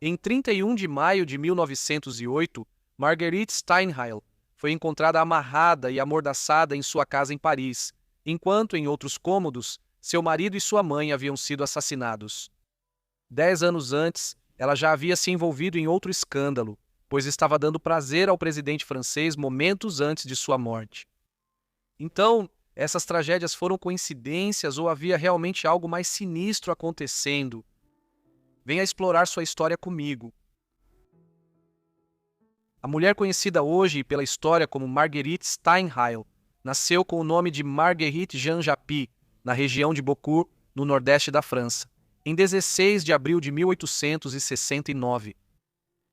Em 31 de maio de 1908, Marguerite Steinheil foi encontrada amarrada e amordaçada em sua casa em Paris, enquanto, em outros cômodos, seu marido e sua mãe haviam sido assassinados. 10 anos antes, ela já havia se envolvido em outro escândalo, pois estava dando prazer ao presidente francês momentos antes de sua morte. Então, essas tragédias foram coincidências ou havia realmente algo mais sinistro acontecendo? Venha explorar sua história comigo. A mulher conhecida hoje pela história como Marguerite Steinheil nasceu com o nome de Marguerite Jean Japy, na região de Beaucourt, no nordeste da França, em 16 de abril de 1869.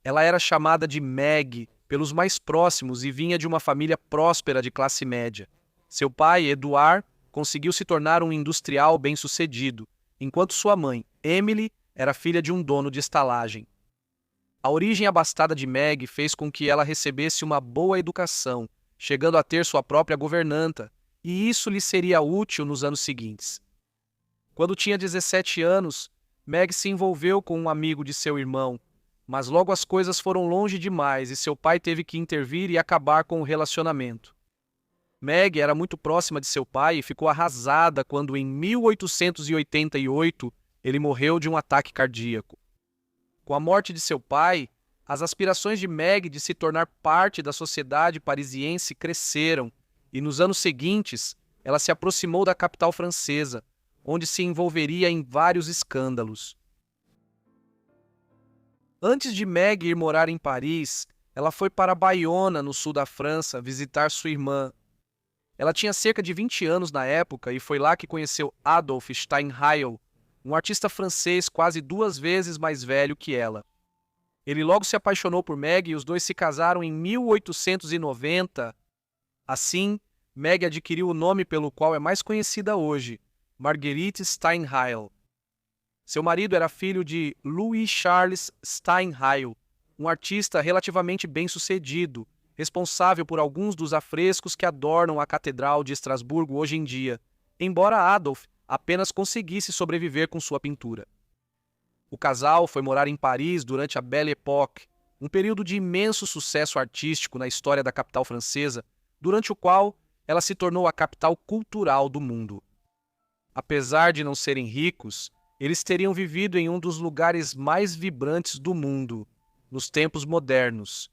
Ela era chamada de Meg pelos mais próximos e vinha de uma família próspera de classe média. Seu pai, Edouard, conseguiu se tornar um industrial bem-sucedido, enquanto sua mãe, Emily, era filha de um dono de estalagem. A origem abastada de Meg fez com que ela recebesse uma boa educação, chegando a ter sua própria governanta, e isso lhe seria útil nos anos seguintes. Quando tinha 17 anos, Meg se envolveu com um amigo de seu irmão, mas logo as coisas foram longe demais e seu pai teve que intervir e acabar com o relacionamento. Meg era muito próxima de seu pai e ficou arrasada quando, em 1888, ele morreu de um ataque cardíaco. Com a morte de seu pai, as aspirações de Meg de se tornar parte da sociedade parisiense cresceram, e nos anos seguintes, ela se aproximou da capital francesa, onde se envolveria em vários escândalos. Antes de Meg ir morar em Paris, ela foi para Bayonne, no sul da França, visitar sua irmã. Ela tinha cerca de 20 anos na época e foi lá que conheceu Adolphe Steinheil, um artista francês quase 2 vezes mais velho que ela. Ele logo se apaixonou por Meg e os dois se casaram em 1890. Assim, Meg adquiriu o nome pelo qual é mais conhecida hoje, Marguerite Steinheil. Seu marido era filho de Louis Charles Steinheil, um artista relativamente bem-sucedido, responsável por alguns dos afrescos que adornam a Catedral de Estrasburgo hoje em dia, embora Adolphe apenas conseguisse sobreviver com sua pintura. O casal foi morar em Paris durante a Belle Époque, um período de imenso sucesso artístico na história da capital francesa, durante o qual ela se tornou a capital cultural do mundo. Apesar de não serem ricos, eles teriam vivido em um dos lugares mais vibrantes do mundo, nos tempos modernos,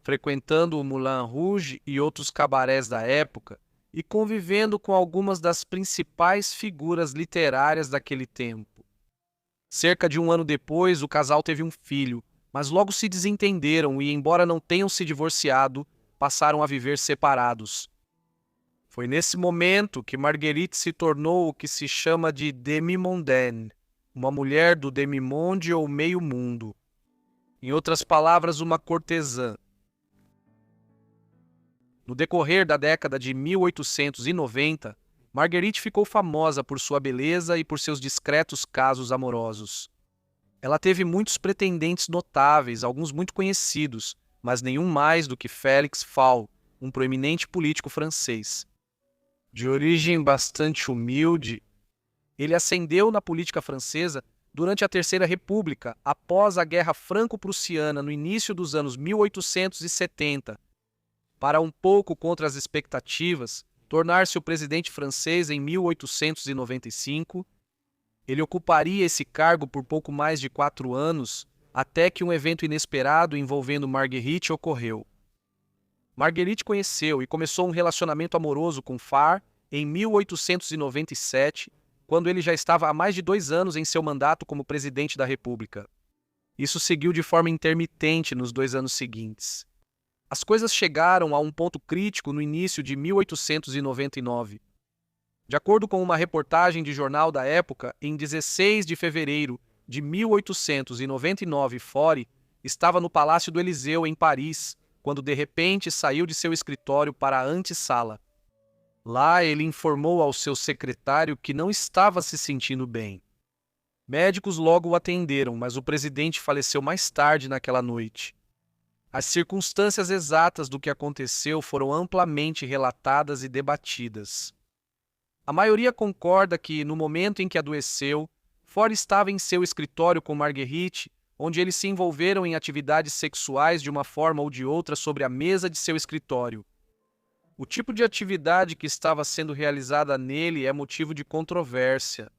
frequentando o Moulin Rouge e outros cabarés da época e convivendo com algumas das principais figuras literárias daquele tempo. Cerca de um ano depois, o casal teve um filho, mas logo se desentenderam e, embora não tenham se divorciado, passaram a viver separados. Foi nesse momento que Marguerite se tornou o que se chama de demi-mondaine, uma mulher do demi-monde ou meio-mundo. Em outras palavras, uma cortesã. No decorrer da década de 1890, Marguerite ficou famosa por sua beleza e por seus discretos casos amorosos. Ela teve muitos pretendentes notáveis, alguns muito conhecidos, mas nenhum mais do que Félix Fall, um proeminente político francês. De origem bastante humilde, ele ascendeu na política francesa durante a Terceira República, após a Guerra Franco-Prussiana no início dos anos 1870, para, um pouco contra as expectativas, tornar-se o presidente francês em 1895. Ele ocuparia esse cargo por pouco mais de 4 anos, até que um evento inesperado envolvendo Marguerite ocorreu. Marguerite conheceu e começou um relacionamento amoroso com Farr em 1897, quando ele já estava há mais de 2 anos em seu mandato como presidente da República. Isso seguiu de forma intermitente nos 2 anos seguintes. As coisas chegaram a um ponto crítico no início de 1899. De acordo com uma reportagem de jornal da época, em 16 de fevereiro de 1899, Faure estava no Palácio do Eliseu, em Paris, quando de repente saiu de seu escritório para a antessala. Lá ele informou ao seu secretário que não estava se sentindo bem. Médicos logo o atenderam, mas o presidente faleceu mais tarde naquela noite. As circunstâncias exatas do que aconteceu foram amplamente relatadas e debatidas. A maioria concorda que, no momento em que adoeceu, Faure estava em seu escritório com Marguerite, onde eles se envolveram em atividades sexuais de uma forma ou de outra sobre a mesa de seu escritório. O tipo de atividade que estava sendo realizada nele é motivo de controvérsia.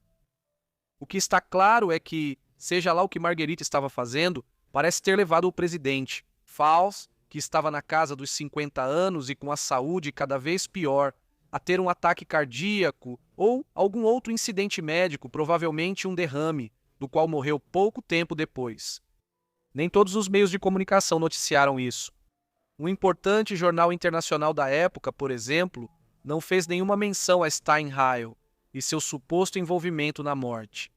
O que está claro é que, seja lá o que Marguerite estava fazendo, parece ter levado o presidente, Fals, que estava na casa dos 50 anos e com a saúde cada vez pior, a ter um ataque cardíaco ou algum outro incidente médico, provavelmente um derrame, do qual morreu pouco tempo depois. Nem todos os meios de comunicação noticiaram isso. Um importante jornal internacional da época, por exemplo, não fez nenhuma menção a Steinheil e seu suposto envolvimento na morte.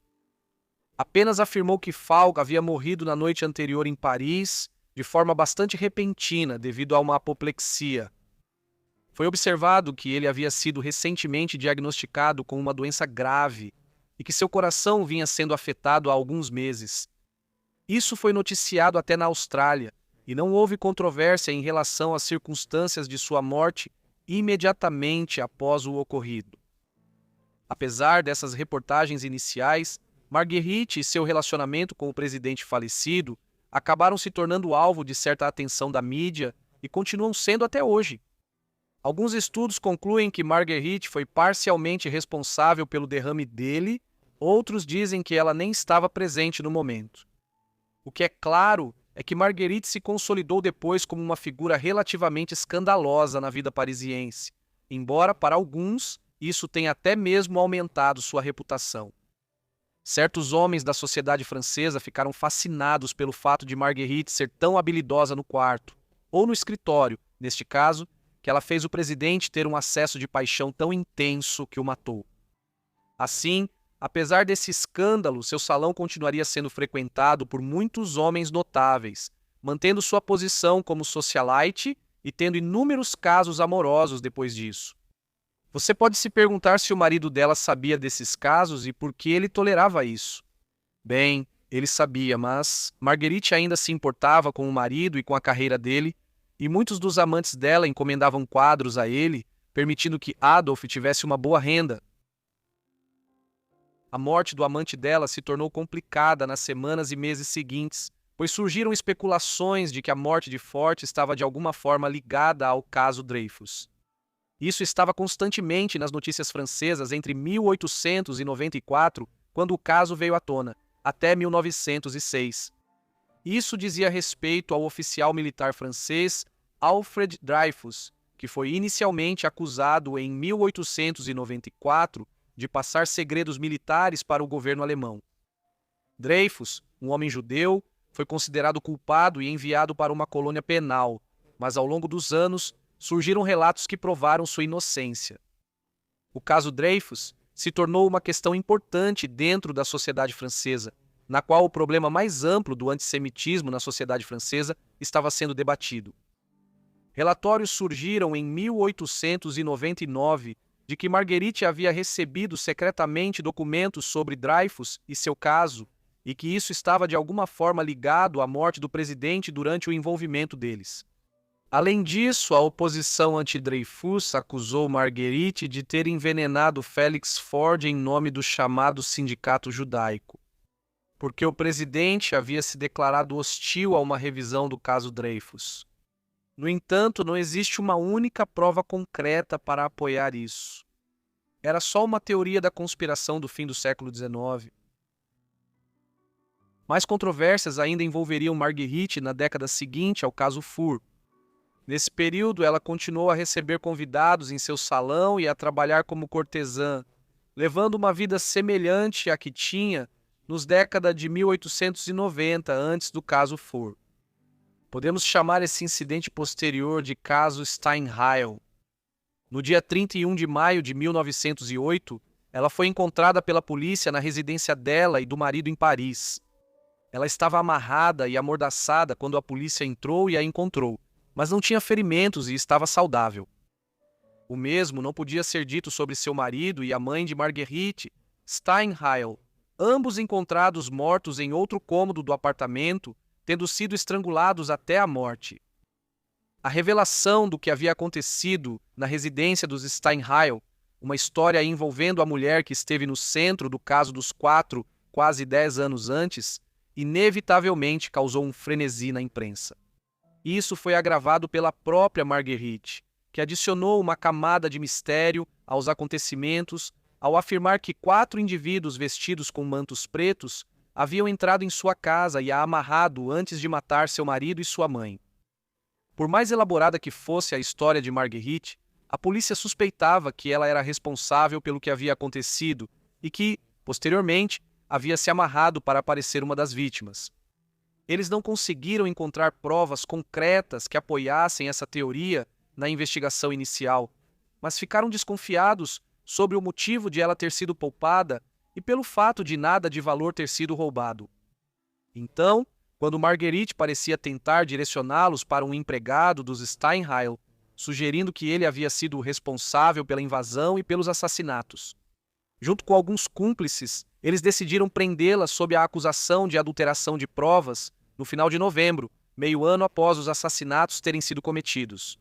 Apenas afirmou que Falk havia morrido na noite anterior em Paris, de forma bastante repentina devido a uma apoplexia. Foi observado que ele havia sido recentemente diagnosticado com uma doença grave e que seu coração vinha sendo afetado há alguns meses. Isso foi noticiado até na Austrália, e não houve controvérsia em relação às circunstâncias de sua morte imediatamente após o ocorrido. Apesar dessas reportagens iniciais, Marguerite e seu relacionamento com o presidente falecido acabaram se tornando alvo de certa atenção da mídia e continuam sendo até hoje. Alguns estudos concluem que Marguerite foi parcialmente responsável pelo derrame dele, outros dizem que ela nem estava presente no momento. O que é claro é que Marguerite se consolidou depois como uma figura relativamente escandalosa na vida parisiense, embora, para alguns, isso tenha até mesmo aumentado sua reputação. Certos homens da sociedade francesa ficaram fascinados pelo fato de Marguerite ser tão habilidosa no quarto, ou no escritório, neste caso, que ela fez o presidente ter um acesso de paixão tão intenso que o matou. Assim, apesar desse escândalo, seu salão continuaria sendo frequentado por muitos homens notáveis, mantendo sua posição como socialite e tendo inúmeros casos amorosos depois disso. Você pode se perguntar se o marido dela sabia desses casos e por que ele tolerava isso. Bem, ele sabia, mas Marguerite ainda se importava com o marido e com a carreira dele, e muitos dos amantes dela encomendavam quadros a ele, permitindo que Adolf tivesse uma boa renda. A morte do amante dela se tornou complicada nas semanas e meses seguintes, pois surgiram especulações de que a morte de Fort estava de alguma forma ligada ao caso Dreyfus. Isso estava constantemente nas notícias francesas entre 1894, quando o caso veio à tona, até 1906. Isso dizia respeito ao oficial militar francês Alfred Dreyfus, que foi inicialmente acusado em 1894 de passar segredos militares para o governo alemão. Dreyfus, um homem judeu, foi considerado culpado e enviado para uma colônia penal, mas ao longo dos anos surgiram relatos que provaram sua inocência. O caso Dreyfus se tornou uma questão importante dentro da sociedade francesa, na qual o problema mais amplo do antissemitismo na sociedade francesa estava sendo debatido. Relatórios surgiram em 1899 de que Marguerite havia recebido secretamente documentos sobre Dreyfus e seu caso, e que isso estava de alguma forma ligado à morte do presidente durante o envolvimento deles. Além disso, a oposição anti-Dreyfus acusou Marguerite de ter envenenado Félix Ford em nome do chamado Sindicato Judaico, porque o presidente havia se declarado hostil a uma revisão do caso Dreyfus. No entanto, não existe uma única prova concreta para apoiar isso. Era só uma teoria da conspiração do fim do século XIX. Mais controvérsias ainda envolveriam Marguerite na década seguinte ao caso Fur. Nesse período, ela continuou a receber convidados em seu salão e a trabalhar como cortesã, levando uma vida semelhante à que tinha nos décadas de 1890, antes do caso Fur. Podemos chamar esse incidente posterior de caso Steinheil. No dia 31 de maio de 1908, ela foi encontrada pela polícia na residência dela e do marido em Paris. Ela estava amarrada e amordaçada quando a polícia entrou e a encontrou, mas não tinha ferimentos e estava saudável. O mesmo não podia ser dito sobre seu marido e a mãe de Marguerite, Steinheil, ambos encontrados mortos em outro cômodo do apartamento, tendo sido estrangulados até a morte. A revelação do que havia acontecido na residência dos Steinheil, uma história envolvendo a mulher que esteve no centro do caso dos 4, quase 10 anos antes, inevitavelmente causou um frenesi na imprensa. Isso foi agravado pela própria Marguerite, que adicionou uma camada de mistério aos acontecimentos ao afirmar que 4 indivíduos vestidos com mantos pretos haviam entrado em sua casa e a amarrado antes de matar seu marido e sua mãe. Por mais elaborada que fosse a história de Marguerite, a polícia suspeitava que ela era responsável pelo que havia acontecido e que, posteriormente, havia se amarrado para parecer uma das vítimas. Eles não conseguiram encontrar provas concretas que apoiassem essa teoria na investigação inicial, mas ficaram desconfiados sobre o motivo de ela ter sido poupada e pelo fato de nada de valor ter sido roubado. Então, quando Marguerite parecia tentar direcioná-los para um empregado dos Steinheil, sugerindo que ele havia sido o responsável pela invasão e pelos assassinatos. Junto com alguns cúmplices, eles decidiram prendê-la sob a acusação de adulteração de provas no final de novembro, meio ano após os assassinatos terem sido cometidos.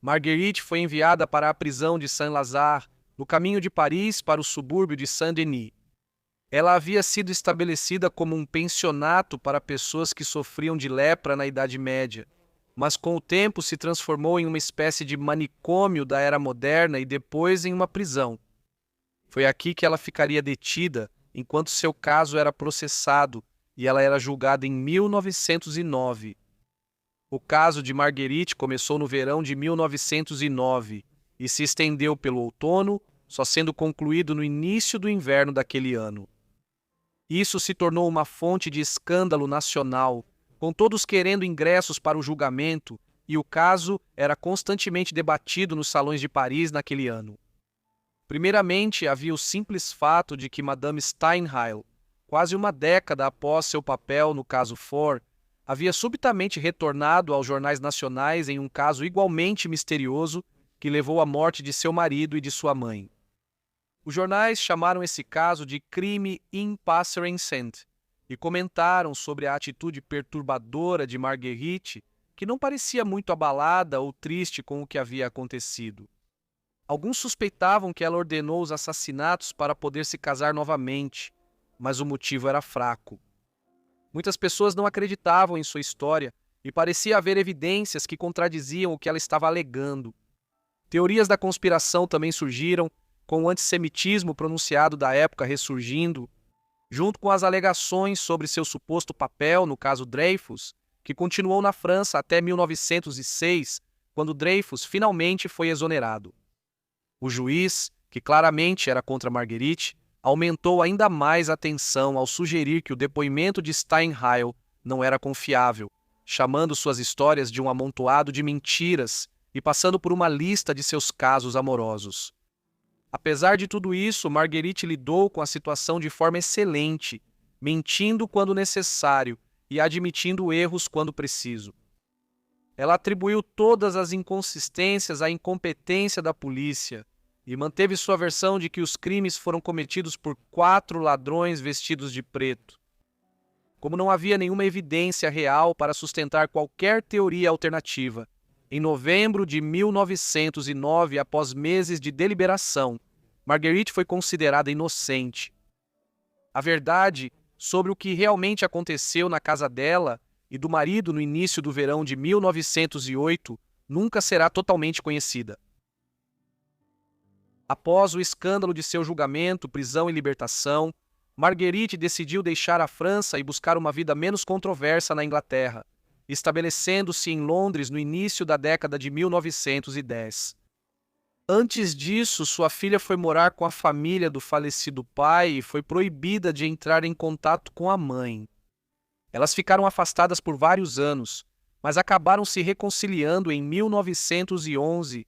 Marguerite foi enviada para a prisão de Saint-Lazare, no caminho de Paris para o subúrbio de Saint-Denis. Ela havia sido estabelecida como um pensionato para pessoas que sofriam de lepra na Idade Média, mas com o tempo se transformou em uma espécie de manicômio da era moderna e depois em uma prisão. Foi aqui que ela ficaria detida enquanto seu caso era processado e ela era julgada em 1909. O caso de Marguerite começou no verão de 1909 e se estendeu pelo outono, só sendo concluído no início do inverno daquele ano. Isso se tornou uma fonte de escândalo nacional, com todos querendo ingressos para o julgamento, e o caso era constantemente debatido nos salões de Paris naquele ano. Primeiramente, havia o simples fato de que Madame Steinheil, quase uma década após seu papel no caso Ford, havia subitamente retornado aos jornais nacionais em um caso igualmente misterioso que levou à morte de seu marido e de sua mãe. Os jornais chamaram esse caso de crime impasserencent e comentaram sobre a atitude perturbadora de Marguerite, que não parecia muito abalada ou triste com o que havia acontecido. Alguns suspeitavam que ela ordenou os assassinatos para poder se casar novamente, mas o motivo era fraco. Muitas pessoas não acreditavam em sua história e parecia haver evidências que contradiziam o que ela estava alegando. Teorias da conspiração também surgiram, com o antissemitismo pronunciado da época ressurgindo, junto com as alegações sobre seu suposto papel no caso Dreyfus, que continuou na França até 1906, quando Dreyfus finalmente foi exonerado. O juiz, que claramente era contra Marguerite, aumentou ainda mais a tensão ao sugerir que o depoimento de Steinheil não era confiável, chamando suas histórias de um amontoado de mentiras e passando por uma lista de seus casos amorosos. Apesar de tudo isso, Marguerite lidou com a situação de forma excelente, mentindo quando necessário e admitindo erros quando preciso. Ela atribuiu todas as inconsistências à incompetência da polícia e manteve sua versão de que os crimes foram cometidos por 4 ladrões vestidos de preto. Como não havia nenhuma evidência real para sustentar qualquer teoria alternativa, em novembro de 1909, após meses de deliberação, Marguerite foi considerada inocente. A verdade sobre o que realmente aconteceu na casa dela e do marido no início do verão de 1908 nunca será totalmente conhecida. Após o escândalo de seu julgamento, prisão e libertação, Marguerite decidiu deixar a França e buscar uma vida menos controversa na Inglaterra, estabelecendo-se em Londres no início da década de 1910. Antes disso, sua filha foi morar com a família do falecido pai e foi proibida de entrar em contato com a mãe. Elas ficaram afastadas por vários anos, mas acabaram se reconciliando em 1911.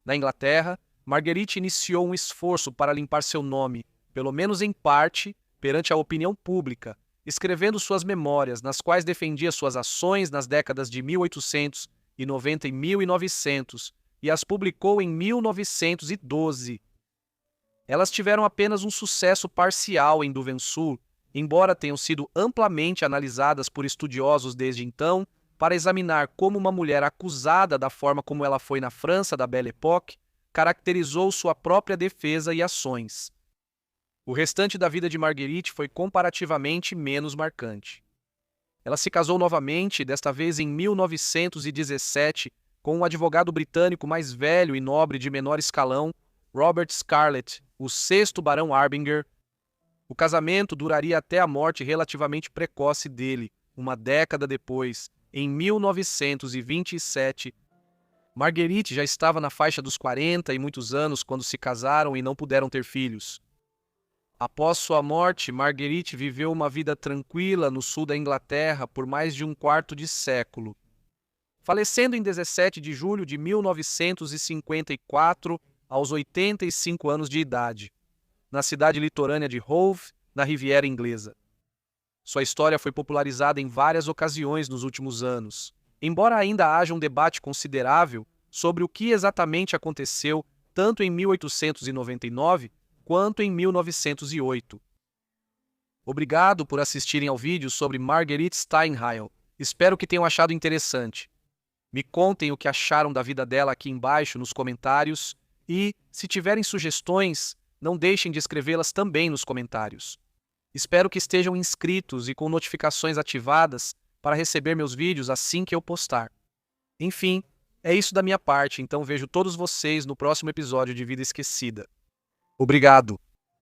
Na Inglaterra, Marguerite iniciou um esforço para limpar seu nome, pelo menos em parte, perante a opinião pública, escrevendo suas memórias, nas quais defendia suas ações nas décadas de 1890 e 1900, e as publicou em 1912. Elas tiveram apenas um sucesso parcial em Duvençul, embora tenham sido amplamente analisadas por estudiosos desde então, para examinar como uma mulher acusada da forma como ela foi na França da Belle Époque caracterizou sua própria defesa e ações. O restante da vida de Marguerite foi comparativamente menos marcante. Ela se casou novamente, desta vez em 1917, com um advogado britânico mais velho e nobre de menor escalão, Robert Scarlett, o sexto Barão Arbinger. O casamento duraria até a morte relativamente precoce dele, uma década depois, em 1927. Marguerite já estava na faixa dos 40 e muitos anos quando se casaram e não puderam ter filhos. Após sua morte, Marguerite viveu uma vida tranquila no sul da Inglaterra por mais de um quarto de século, falecendo em 17 de julho de 1954, aos 85 anos de idade, na cidade litorânea de Hove, na Riviera Inglesa. Sua história foi popularizada em várias ocasiões nos últimos anos, embora ainda haja um debate considerável sobre o que exatamente aconteceu tanto em 1899 quanto em 1908. Obrigado por assistirem ao vídeo sobre Marguerite Steinheil. Espero que tenham achado interessante. Me contem o que acharam da vida dela aqui embaixo nos comentários e, se tiverem sugestões, não deixem de escrevê-las também nos comentários. Espero que estejam inscritos e com notificações ativadas para receber meus vídeos assim que eu postar. Enfim, é isso da minha parte, então vejo todos vocês no próximo episódio de Vida Esquecida. Obrigado!